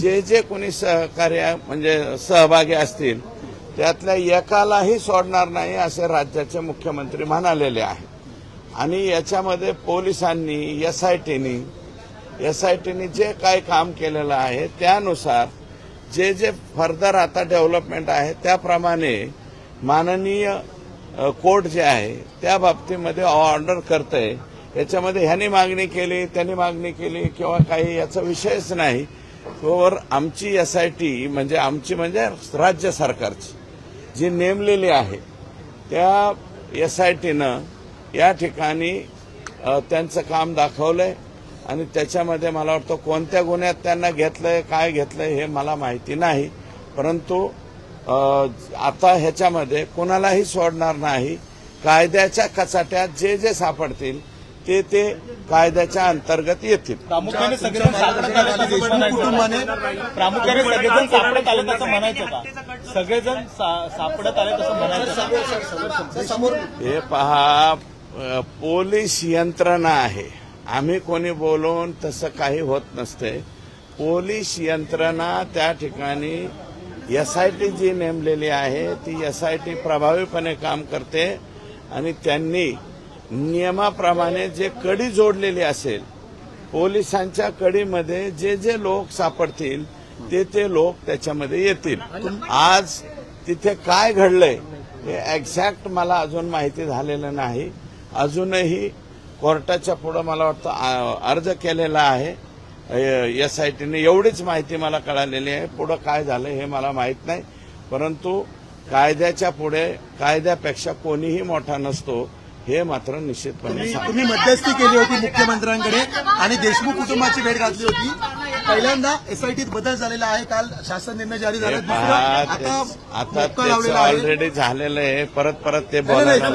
जे जे कोणी सहकार्य म्हणजे सहभागी असतील त्यातल्या एकालाही सोडणार नाही असे राज्याचे मुख्यमंत्री म्हणालेले आहे। आणि याच्यामध्ये पोलिसांनी एसआयटीनी जे काय काम केलेलं आहे त्यानुसार जे जे फर्दर आता डेव्हलपमेंट आहे त्याप्रमाणे माननीय कोर्ट जे आहे त्या बाबतीमध्ये ऑर्डर करतंय। याच्यामध्ये ह्यांनी मागणी केली त्यांनी मागणी केली किंवा काही याचा विषयच नाही। तर आमची एसआयटी म्हणजे आमची म्हणजे राज्य सरकारची जी नेमलेली आहे त्या एसआयटीनं या ठिकाणी त्यांचं काम दाखवलंय आणि त्याच्यामध्ये मला वाटतं कोणत्या गुन्ह्यात त्यांना घेतलंय काय घेतलंय हे मला माहिती नाही, परंतु आता ह्याच्यामध्ये कोणालाही सोडणार नाही। कायद्याच्या कचाट्यात जे जे सापडतील ते कायद्याच्या अंतर्गत येतील। प्रामुख्याने सगळेजण सापडत आले तसं म्हणायचं का? सगळेजण सापडत आले तसं म्हणायचं? हे पहा, पोलीस यंत्रणा आहे, आम्ही कोणी बोलून तसं काही होत नसते। पोलीस यंत्रणा त्या ठिकाणी एसआयटी जी नेमलेली आहे ती एसआयटी प्रभावीपणे काम करते आणि त्यांनी नियमाप्रमाणे जे कडी जोडलेली असेल पोलिसांच्या कडीमध्ये जे जे लोक सापडतील ते लोक त्याच्यामध्ये येतील। आज तिथे काय घडलंय हे एक्झॅक्ट मला अजून माहिती झालेलं नाही। अजूनही कोर्टाच्या पुढे मला वाटतं अर्ज केलेला आहे एसआयटीने, एवढीच माहिती मला कळालेली आहे। पुढे काय झालं हे मला माहित नाही, परंतु कायद्याच्या पुढे कायद्यापेक्षा कोणीही मोठा नसतो हे मात्र निश्चितपणे तुम्ही मध्यस्थी केली होती मुख्यमंत्र्यांकडे आणि देशमुख कुटुंबाची भेट घातली होती। पहिल्यांदा एसआयटीत बदल झालेला आहे, काल शासन निर्णय जारी झाला। आता त्याचं ऑलरेडी झालेलं आहे, परत ते बोलायला